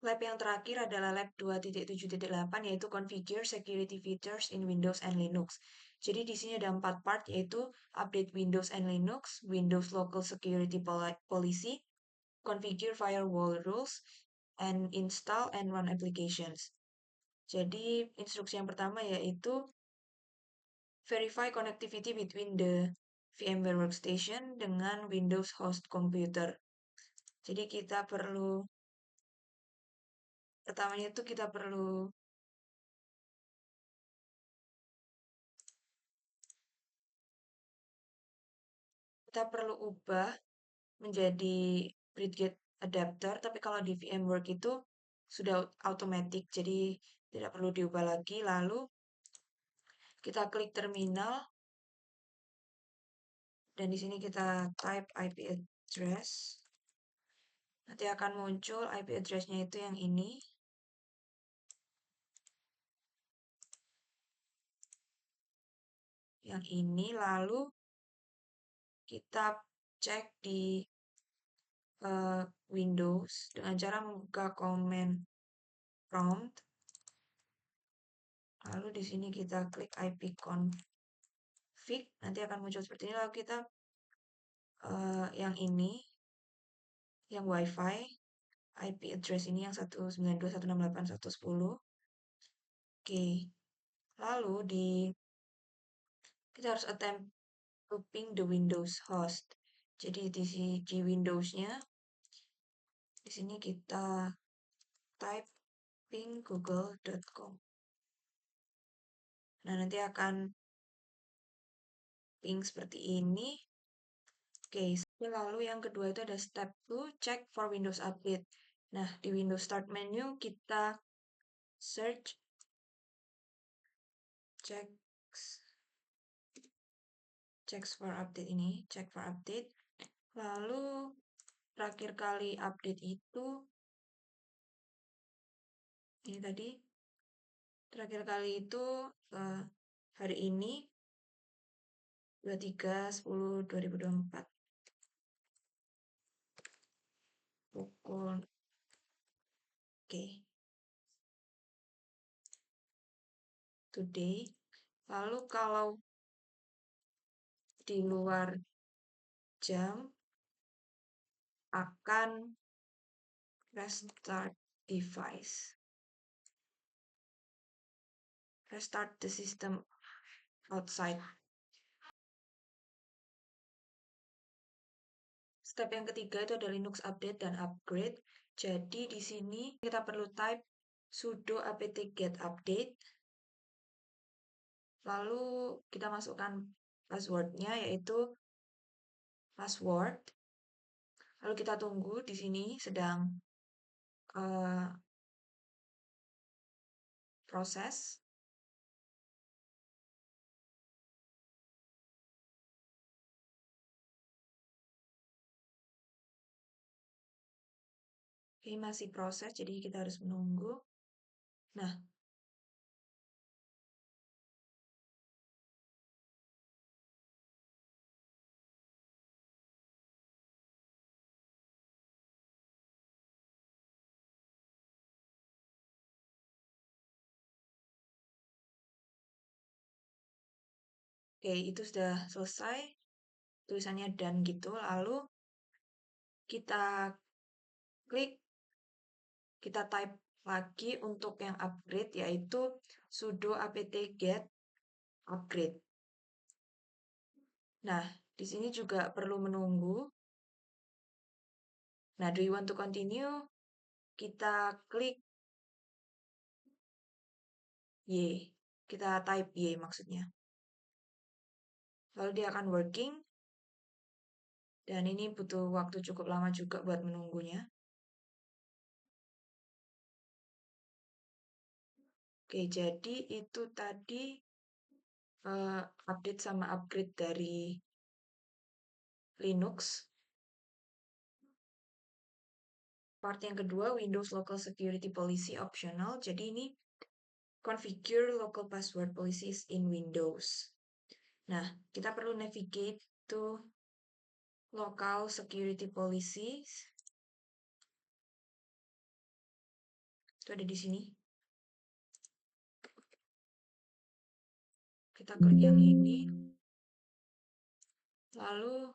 Lab yang terakhir adalah lab 2.7.8 yaitu Configure Security Features in Windows and Linux. Jadi di sini ada 4 part yaitu update Windows and Linux, Windows Local Security Policy, configure firewall rules, and install and run applications. Jadi instruksi yang pertama yaitu verify connectivity between the VMware workstation dengan Windows host computer. Jadi pertamanya itu kita perlu ubah menjadi Bridgegate adapter, tapi kalau di VMwork itu sudah automatic, jadi tidak perlu diubah lagi. Lalu kita klik terminal, dan di sini kita type IP address. Nanti akan muncul IP address-nya itu yang ini. Lalu kita cek di Windows dengan cara membuka command prompt. Lalu di sini kita klik ipconfig, nanti akan muncul seperti ini. Lalu kita yang ini, yang WiFi, IP address ini yang 192.168.110. Oke, lalu kita harus attempt looping the Windows host. Jadi di Windows-nya, di sini kita type ping google.com. Nah, nanti akan ping seperti ini. Oke, lalu yang kedua itu ada step 2, check for Windows update. Nah, di Windows Start menu kita search checks for update ini, check for update. Lalu terakhir kali update itu ini tadi. Terakhir kali itu hari ini 23/10/2024. Pukul today. Lalu kalau di luar jam akan restart device. Restart the system outside. Step yang ketiga itu ada Linux update dan upgrade. Jadi di sini kita perlu type sudo apt-get update. Lalu kita masukkan passwordnya yaitu password. Lalu kita tunggu, di sini sedang proses. Oke, masih proses, jadi kita harus menunggu. Nah, oke, itu sudah selesai. Tulisannya done gitu. Lalu kita klik, kita type lagi untuk yang upgrade yaitu sudo apt-get upgrade. Nah, di sini juga perlu menunggu. Nah, do you want to continue? Kita klik Y. Kita type Y maksudnya. Lalu dia akan working. Dan ini butuh waktu cukup lama juga buat menunggunya. Oke, jadi itu tadi update sama upgrade dari Linux. Part yang kedua, Windows Local Security Policy optional. Jadi ini configure local password policies in Windows. Nah, kita perlu navigate to local security policies. Itu ada di sini. Kita klik yang ini. Lalu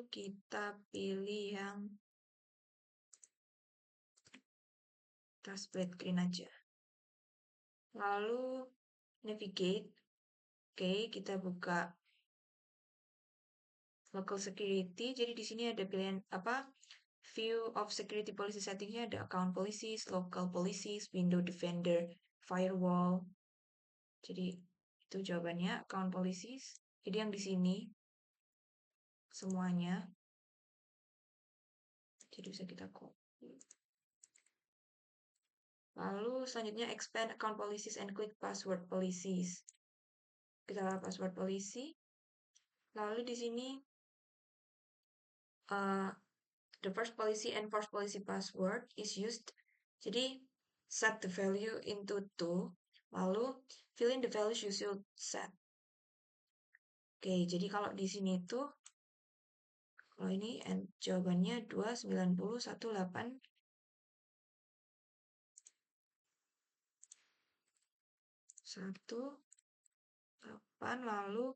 kita pilih yang kita split screen aja. Lalu navigate. Oke, kita buka local security. Jadi di sini ada pilihan apa? View of security policy settingnya ada account policies, local policies, window defender, firewall. Jadi itu jawabannya account policies. Jadi yang di sini semuanya. Jadi bisa kita copy. Lalu selanjutnya expand account policies and klik password policies. Kita password policy. Lalu di sini the first policy and first policy password is used. Jadi set the value into 2. Lalu fill in the values you should set. Oke, jadi kalau di sini tuh kalau ini jawabannya 29018 8 lalu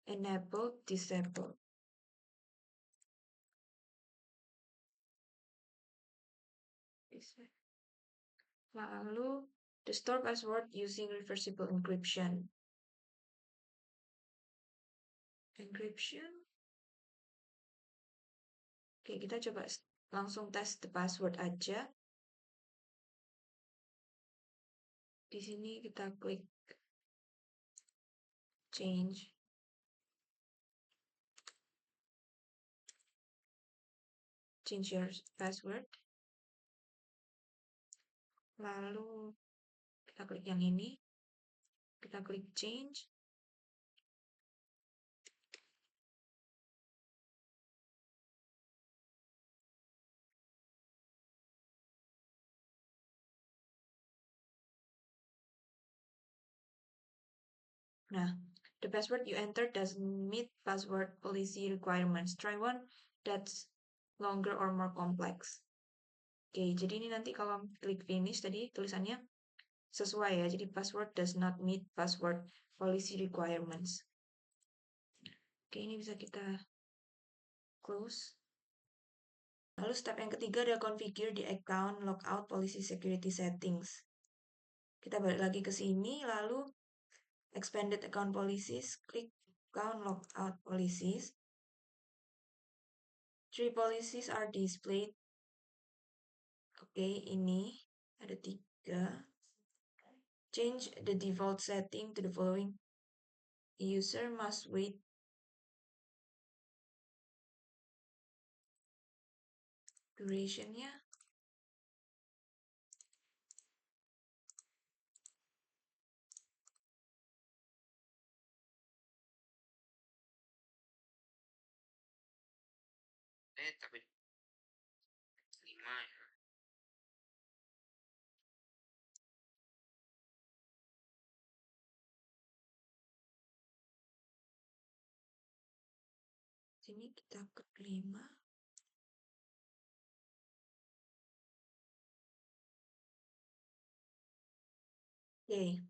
enable disable. Lalu the store password using reversible encryption. Oke, kita coba langsung tes the password aja. Di sini kita klik change. Change your password. Lalu kita klik yang ini. Kita klik change. Nah, the password you entered doesn't meet password policy requirements. Try one that's longer or more complex. Oke, jadi ini nanti kalau klik finish tadi tulisannya sesuai ya. Jadi password does not meet password policy requirements. Oke, ini bisa kita close. Lalu step yang ketiga ada configure the account logout policy security settings. Kita balik lagi ke sini, lalu expanded account policies, klik account logout policies. 3 policies are displayed. Oke, ini ada 3. Change the default setting to the following. User must wait durationnya. Tapi 5 ya. Sini kita ke 5. Oke.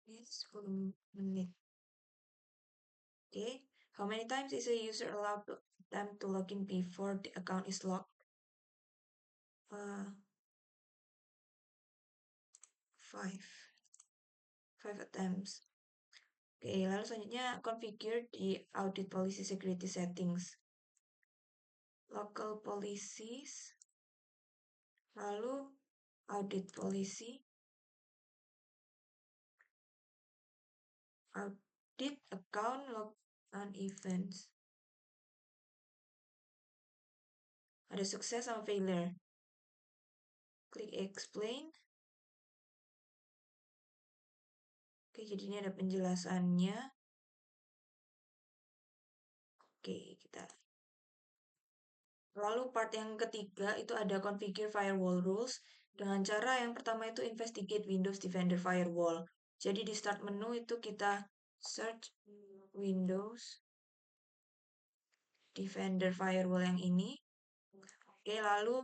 Ini 10 menit. Okay, how many times is a user allowed them to log in before the account is locked? 5 attempts. Oke, lalu selanjutnya configure di audit policy security settings. Local policies, lalu audit policy, audit account log and events. Ada sukses sama failure. Klik explain. Oke, jadi ini ada penjelasannya. Oke, kita. Lalu part yang ketiga itu ada configure firewall rules. Dengan cara yang pertama itu investigate Windows Defender Firewall. Jadi di start menu itu kita search Windows Defender Firewall yang ini. Oke, lalu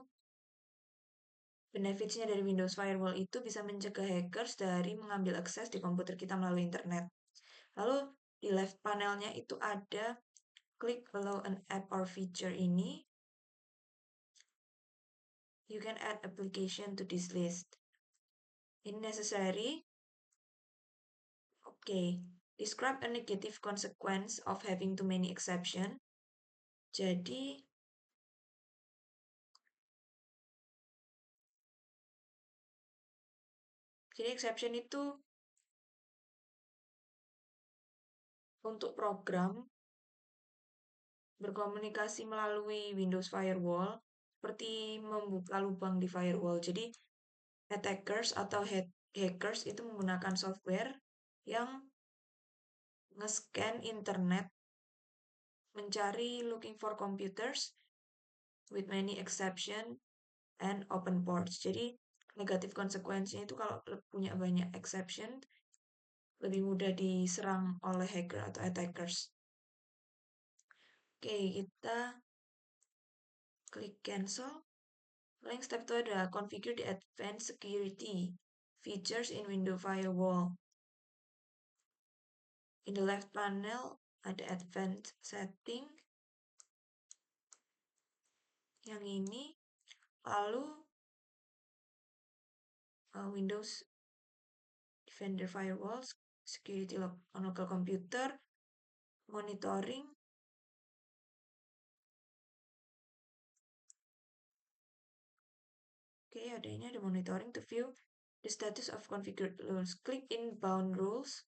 benefitsnya dari Windows Firewall itu bisa mencegah hackers dari mengambil akses di komputer kita melalui internet. Lalu di left panelnya itu ada klik allow an app or feature ini. You can add application to this list. Ini necessary. Oke, describe a negative consequence of having too many exception. Jadi exception itu untuk program berkomunikasi melalui Windows Firewall seperti membuka lubang di firewall. Jadi attackers atau hackers itu menggunakan software yang nge-scan internet mencari looking for computers with many exception and open ports. Jadi negatif konsekuensinya itu kalau punya banyak exception lebih mudah diserang oleh hacker atau attackers. Oke, kita klik cancel. Paling step itu ada configure the advanced security features in Windows Firewall. In the left panel ada advanced setting. Yang ini. Lalu Windows Defender Firewall, security on local computer, monitoring. Oke, ada monitoring to view the status of configured rules. Click inbound rules.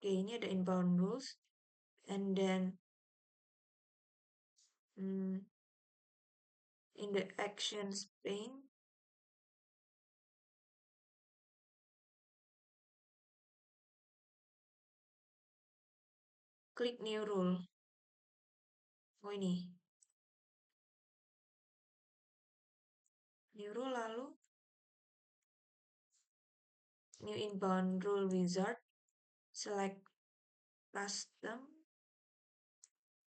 Oke, ini ada inbound rules. And then in the actions pane, klik new rule. Oh ini. New rule lalu new inbound rule wizard. Select custom.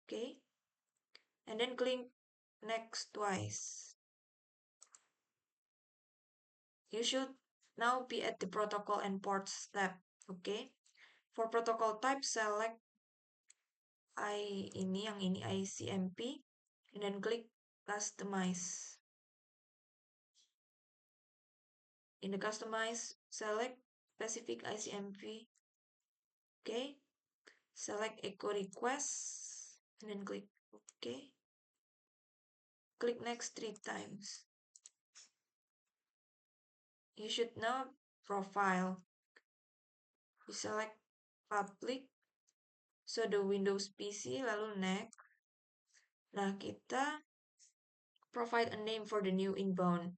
Okay. And then click next twice. You should now be at the protocol and ports tab. Okay. For protocol type, select yang ini ICMP, and then click customize. In the customize, select specific ICMP. Okay. Select echo request, and then click OK. Click next 3 times. You should now profile. You select public, so the Windows PC, lalu next. Nah, kita provide a name for the new inbound.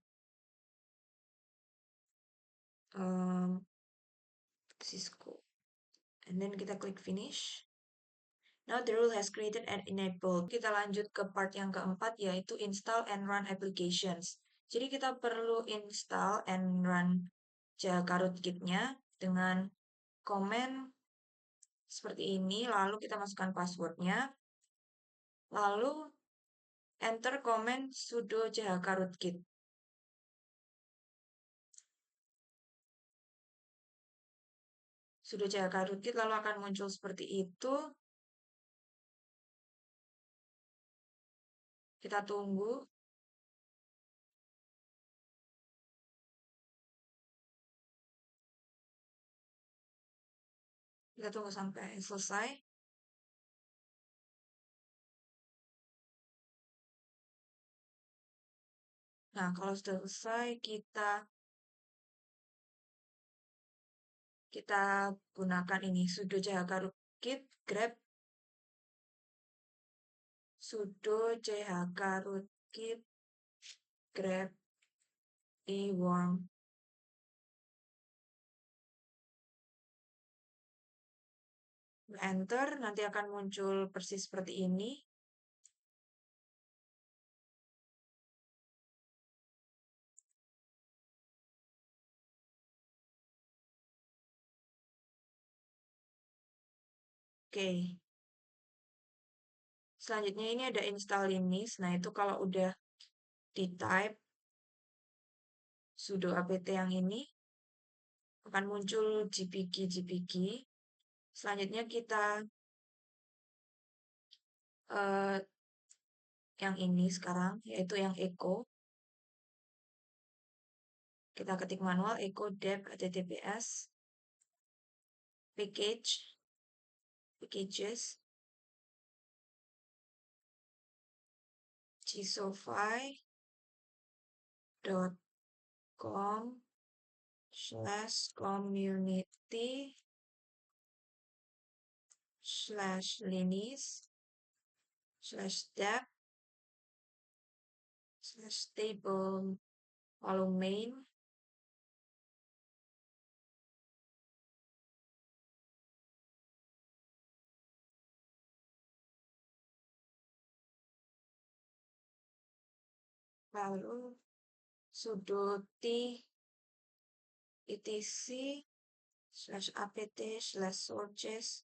Cisco. And then kita klik finish. Now the rule has created and enabled. Kita lanjut ke part yang keempat, yaitu install and run applications. Jadi kita perlu install and run Jaka rootkit-nya dengan komen seperti ini, lalu kita masukkan passwordnya, lalu enter komen sudo Jaka rootkit. Sudo Jaka rootkit lalu akan muncul seperti itu. Kita tunggu. Kita tunggu sampai selesai. Nah, kalau sudah selesai, kita gunakan ini sudo Jaka rootkit grep sudo Jaka rootkit grep eworm. Enter, nanti akan muncul persis seperti ini. Oke. Selanjutnya ini ada install Linux. Nah, itu kalau udah di-type sudo apt yang ini, akan muncul gpg. Selanjutnya kita yang ini sekarang, yaitu yang echo. Kita ketik manual echo dep https packages gsofi.com/community/dep/table lalu main. Lalu sudo t etc/apt/sources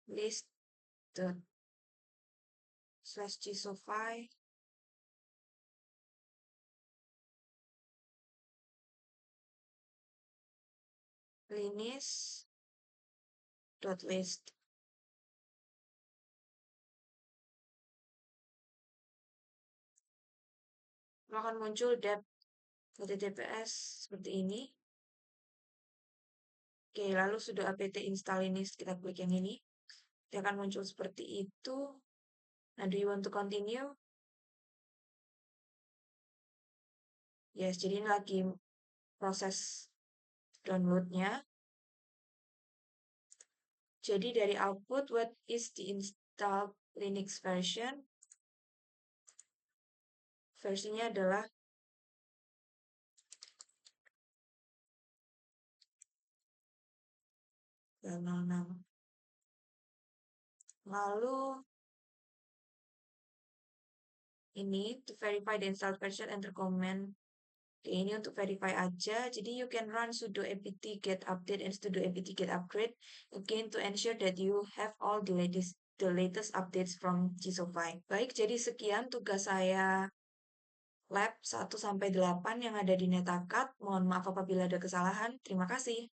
list./gsofi linux.list. Akan muncul dep https seperti ini. Oke, lalu sudah apt install ini, kita klik yang ini. Dia akan muncul seperti itu. Nah, do you want to continue? Yes, jadi ini lagi proses downloadnya. Jadi dari output, what is the installed Linux version? Versinya adalah 06. Lalu ini to verify the installed version, enter command. Oke, ini untuk verify aja. Jadi you can run sudo apt get update and sudo apt get upgrade again to ensure that you have all the latest updates from gsofi. Baik, jadi sekian tugas saya lab 1 sampai 8 yang ada di Netacad. Mohon maaf apabila ada kesalahan. Terima kasih.